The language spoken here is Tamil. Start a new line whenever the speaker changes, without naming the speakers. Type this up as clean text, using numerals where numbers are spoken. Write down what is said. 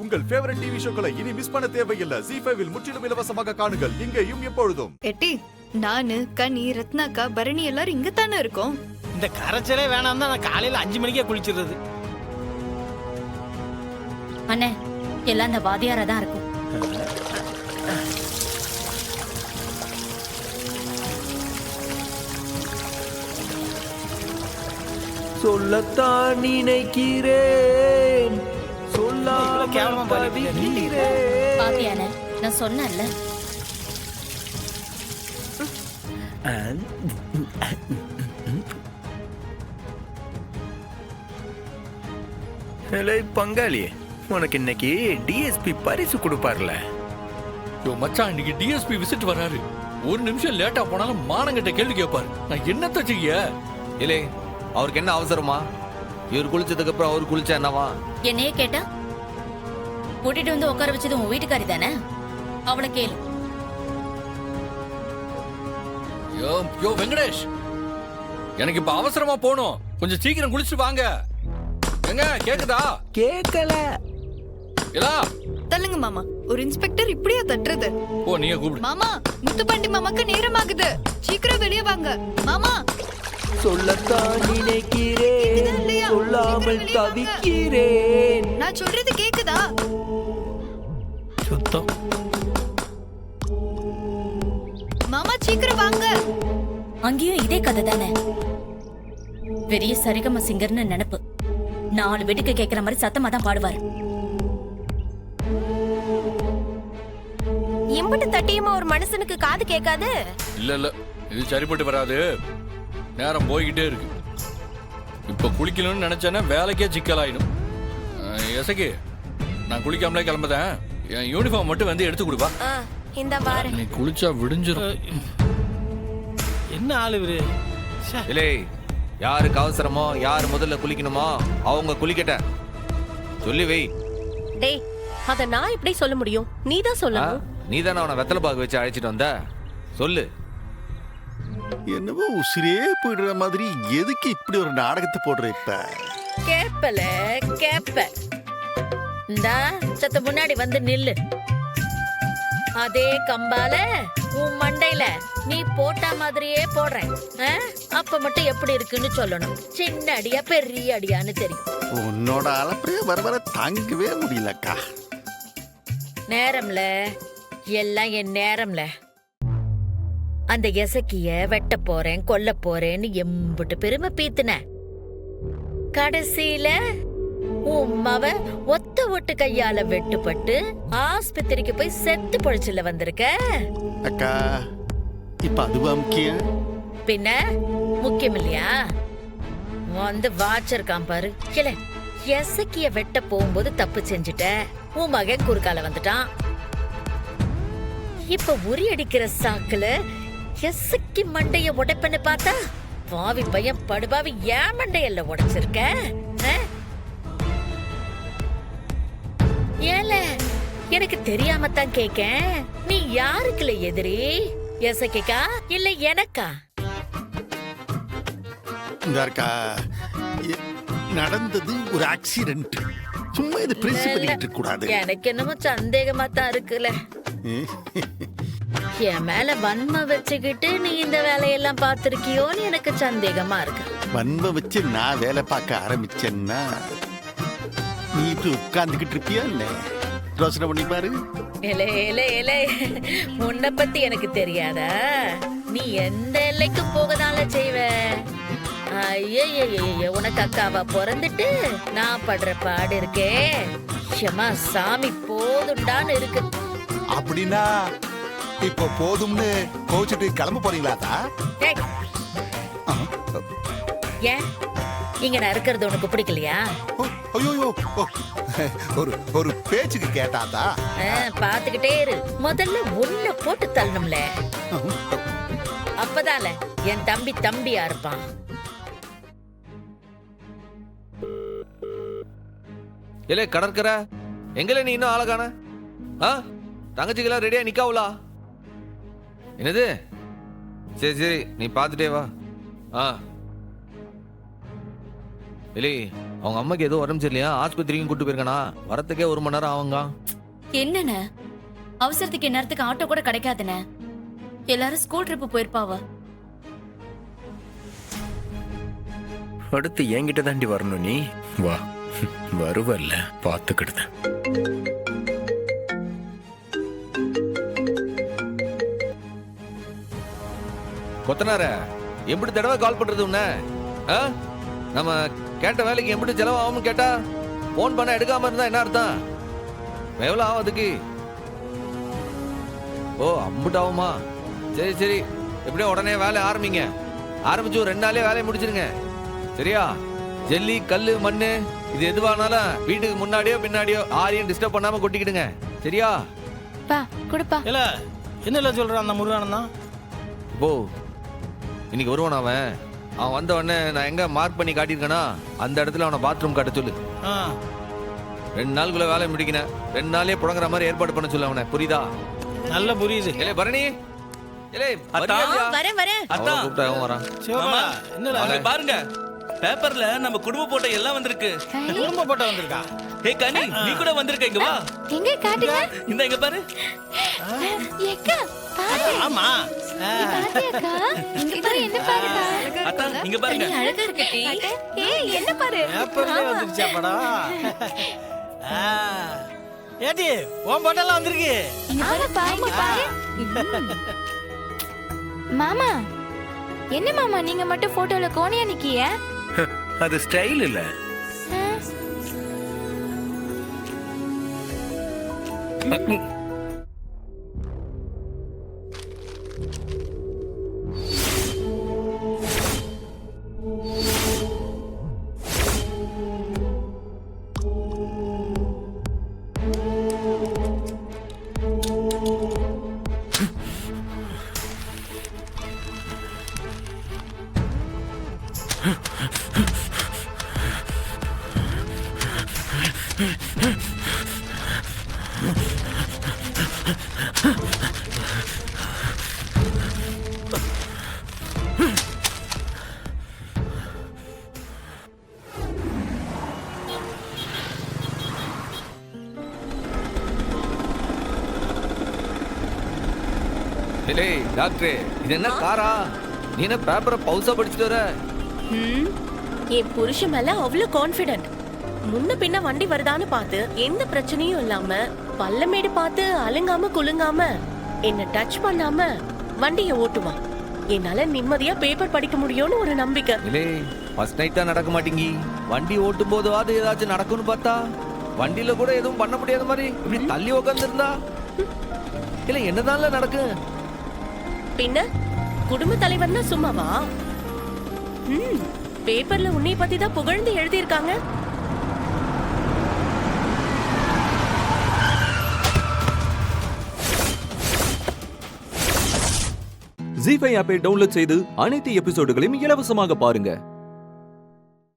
உங்கள் ஃபேவரட் டிவி ஷோக்களை இனி மிஸ் பண்ண தேவையில்லை. ZEE5 இல் முற்றிலும் இலவசமாக காணுங்கள். இங்கேயும் எப்பொழுதும்.
எட்டி, நானு கனி, ரத்னாக்கா, பரணி எல்லாரும் இங்க தானே இருக்கோம்.
இந்த கரைச்சலே வேணாம் தான் நான் காலையில 5 மணிக்கே குளிச்சிடுறது.
அண்ணே, எல்லாம் இந்த வாதியாரா தான் இருக்கும்.
சொல்லத்தான் நினைக்கிறேன்,
கேவலமா
பாத்தியானே, நான் சொன்னேன்ல.
பங்காளி, உனக்கு இன்னைக்கு டிஎஸ்பி பரிசு கொடுப்பார்ல.
மச்சான், இன்னைக்கு டிஎஸ்பி விசிட் வராரு. ஒரு நிமிஷம் லேட்டா போனாலும் மானங்கிட்ட கேள்வி கேட்பாரு. நான் என்னத்த செய்ய?
இல்லே, அவருக்கு என்ன அவசரமா? இவர் குளிச்சதுக்கு அப்புறம் அவர் குளிச்சா என்னவா?
என்னையே கேட்டா, கூட்டிட்டு வந்து உட்கார வச்சது உன் வீட்டுக்காரி தானே, அவளை கேளு.
யோ வெங்கடேஷ், எனக்கு இப்ப அவசரமா போகணும். கொஞ்சம் சீக்கிரம் குளிச்சுட்டு வாங்க. எங்க கேக்குதா?
கேக்கல.
இல்லா
தள்ளுங்க மாமா. ஒரு இன்ஸ்பெக்டர் இப்படியா தட்டுறது?
ஓ, நீங்க கூப்பிடு.
மாமா, முத்துப்பாண்டி மாமாக்கு நேரமாகுது. சீக்கிரம் வெளியே வாங்க மாமா.
சொல்லத்தான் நினைக்கிறேன், சொல்லாமல் தவிக்கிறேன்.
நான் சொல்றது கேக்குதா?
சுத்தம்.
மாமா சீக்கிரம் வாங்க.
அங்கேயும் இதே கதை தானே. பெரிய சரிகம சிங்கர்னு நினைப்பு. 4 வெடிக்க கேட்கிற மாதிரி சத்தமா தான் பாடுவாரு.
இம்புட்டு தட்டியுமா ஒரு மனுஷனுக்கு காது கேட்காது?
இல்ல, இது சரிப்பட்டு வராது. நேரம் போய்கிட்டே இருக்கு. இப்ப குளிக்கணும்னு நினைச்சேன்னா வேலைக்கே சிக்கலாயிடும். எசகி, நான் குளிக்காமலே கிளம்புதேன். என் யூனிஃபார்ம் மட்டும் வந்து எடுத்து கொடுப்பா.
இந்த வார
நீ குளிச்சா விடிஞ்சிரும்.
என்ன ஆளு இவரு?
இல்லே, யாருக்கு அவசரமோ, யார் முதல்ல குளிக்கணுமோ அவங்க குளிக்கட்ட சொல்லி வை.
டேய், அத நான் எப்படி சொல்ல முடியும்? நீதான் சொல்லணும்.
நீ தானே அவனை வெத்தலை பாக்கு வச்சு அழைச்சிட்டு வந்த. சொல்லு.
என்னவோ உசிரே போயிடுற மாதிரி எதுக்கு இப்படி ஒரு நாடகத்தை போடுற? இப்ப
கேப்பல கேப்ப. இந்தா சத்த முன்னாடி வந்து நில்லு. அதே கம்பால உன் மண்டையில நீ போட்ட மாதிரியே போடுறேன். அப்ப மட்டும் எப்படி இருக்குன்னு சொல்லணும். சின்ன அடியா பெரிய அடியான்னு தெரியும்.
உன்னோட அலப்பறைய வர வர தாங்கவே முடியலக்கா.
நேரம்ல எல்லாம் என் நேரம்ல. அந்த எசக்கிய வெட்ட போறேன், கொல்ல போறேன்னு எம்புட்டு பெருமை பீத்துன. கடைசியில உம்மவ ஒத்த ஒட்டு கையால வெட்டுப்பட்டு ஆஸ்பத்திரிக்கு போய் செத்து பொழிச்சுல வந்திருக்க.
அக்கா, இப்ப அதுவா முக்கியம்?
பின்ன முக்கியம் இல்லையா? வந்து வாச்சிருக்கான் பாரு. இல்ல, எசக்கிய வெட்ட போகும்போது தப்பு செஞ்சுட்ட. உன் மகன் குறுக்கால வந்துட்டான். இப்ப உரி அடிக்கிற சாக்குல எசக்கி மண்டைய உடைப்பன்னு பார்த்தா பாவி பையன் படுபாவி ஏன் மண்டையல்ல உடைச்சிருக்க? ஏல, எனக்கு தெரியாமத்தான் கேக்கேன். நீ யாருக்குல எதிரி? எசக்கிக்கா இல்ல எனக்கா?
இருக்கா, நடந்தது ஒரு ஆக்சிடென்ட். சும்மா இது பிரின்ஸ் பண்ணிட்டு இருக்க கூடாது.
எனக்கு என்னமோ சந்தேகமா தான் இருக்குல்ல. என் மேல வன்ம வச்சுக்கிட்டு நீ இந்த வேலையெல்லாம் பார்த்திருக்கியோன்னு எனக்கு சந்தேகமா இருக்கு.
வன்ம வச்சு நான் வேலை பார்க்க ஆரம்பிச்சேன்னா நீ இப்படி உட்கார்ந்துகிட்டு இருப்பியா? இல்ல, யோசனை பண்ணி பாரு.
உன்னை பத்தி எனக்கு தெரியாதா? நீ எந்த எல்லைக்கு போகதால செய்வ? ஐய, உனக்கு அக்காவா பிறந்துட்டு நான் படுற பாடு இருக்கே. ஷமா சாமி போதுண்டான்னு இருக்கு.
அப்படின்னா இப்போ போதும்னு கோச்சிட்டு கிளம்ப போறீங்களா?
ஏன் இங்க நான் இருக்கிறது உனக்கு பிடிக்கலையா?
ஐயோ, ஒரு பேச்சுக்கு கேட்டாதா?
பாத்துக்கிட்டே இரு. முதல்ல உன்னை போட்டு தள்ளணும்ல. அப்பதால என் தம்பி தம்பியா இருப்பான்.
இல்ல, கடற்கரை எங்கல நீ இன்னும் ஆளகான? தங்கச்சிக்கெல்லாம் ரெடியா நிக்காவுலா? என்னது? சரி, நீ பாத்துட்டே வா. இல்லை அவங்க அம்மாக்கு ஏதோ உடம்பு சரியில்லையா, ஆஸ்பத்திரிக்கும் கூட்டு போயிருக்கானா, வரத்துக்கே 1 மணி நேரம் ஆகுங்க.
என்னண்ணே அவசரத்துக்கு நேரத்துக்கு ஆட்டோ கூட கிடைக்காதுண்ணே. எல்லாரும் ஸ்கூல் ட்ரிப் போயிருப்பாவ.
அடுத்து என்கிட்ட தாண்டி வரணும் நீ. வா, வருவல்ல, பார்த்துக்கிடுதேன்.
கொத்தனார எப்படி தடவை கால் பண்றது உன்ன? நம்ம கேட்ட வேலைக்கு எப்படி செலவு ஆகும்னு கேட்டா போன் பண்ண எடுக்காம இருந்தா என்ன அர்த்தம்? எவ்வளவு ஆகும் அதுக்கு? ஓ, அம்புட்டு ஆகுமா? சரி சரி, எப்படியோ உடனே வேலை ஆரம்பிங்க. ஆரம்பிச்சு ஒரு 2 நாளே வேலையை முடிச்சிருங்க, சரியா? ஜல்லி, கல்லு, மண்ணு இது எதுவானாலும் வீட்டுக்கு முன்னாடியோ பின்னாடியோ யாரையும் டிஸ்டர்ப் பண்ணாம கொட்டிக்கிடுங்க, சரியா?
பா குடுப்பா.
இல்ல என்னல சொல்றான் அந்த முருகானன் தான்.
போ, இன்னைக்கு வருவான் அவன். அவன் வந்த உடனே நான் எங்க மார்க் பண்ணி காட்டியிருக்கேனா அந்த இடத்துல அவனை பாத்ரூம் காட்ட சொல்லு. 2 நாளுக்குள்ள வேலையை முடிக்கணும். 2 நாளே புழங்குற மாதிரி ஏற்பாடு பண்ண சொல்லு அவனை, புரியுதா?
நல்ல புரியுது.
ஏலே பரணி, ஏலே
வரேன் வரேன்.
அவன் கூப்பிட்டா அவன் வரான்.
சிவபாலா, என்னடா
அங்க பாருங்க, பேப்பர்ல நம்ம குடும்ப போட்டோ எல்லாம் வந்திருக்கு.
குடும்ப போட்டோ வந்திருக்கா?
ஹே கனி, நீ கூட வந்திருக்க, இங்க வா.
எங்க காட்டுங்க.
இந்த இங்க பாரு.
ஏக்கா பாரு.
ஆமா.
பாத்தியாக்கா? இங்க பாரு, என்ன பாருடா.
அத்தா, இங்க பாருங்க.
அழகா இருக்கட்டி.
ஏய் என்ன பாரு.
பேப்பர்ல வந்துருச்சா படம்? ஏடி உன் போட்டோலாம் வந்திருக்கு.
ஆமா பாரு. மாமா என்ன மாமா நீங்க மட்டும் போட்டோல கோணையா நிக்கிய?
அது ஸ்டைல் இல்ல.
ஏலே டாக்டரே, இது என்ன காரா? நீ என்ன பேப்பரை பவுசா படிச்சுட்டு வர?
என் புருஷன் மேல அவ்வளவு கான்பிடென்ட். முன்ன பின்ன வண்டி வருதான்னு பார்த்து எந்த பிரச்சனையும் இல்லாம பள்ளமேடு பார்த்து அலுங்காம குலுங்காம என்ன டச் பண்ணாம வண்டியை ஓட்டுவான். என்னால நிம்மதியா பேப்பர் படிக்க முடியும்னு ஒரு நம்பிக்கை.
ஏலே, ஃபர்ஸ்ட் நைட் தான் நடக்க மாட்டேங்கி, வண்டி ஓட்டும் போதுவாது ஏதாச்சும் நடக்கும்னு பார்த்தா வண்டியில கூட எதுவும் பண்ண முடியாத மாதிரி இப்படி தள்ளி உட்காந்துருந்தா இல்ல என்னதான்ல நடக்கும்?
பின்ன குடும்ப தலைவர்னா சும்மாவா? பேப்பர்ல உன்னை பத்தி தான் புகழ்ந்து எழுதியிருக்காங்க.
ஜீ5 ஆப்பை டவுன்லோட் செய்து அனைத்து எபிசோடுகளையும் இலவசமாக பாருங்க.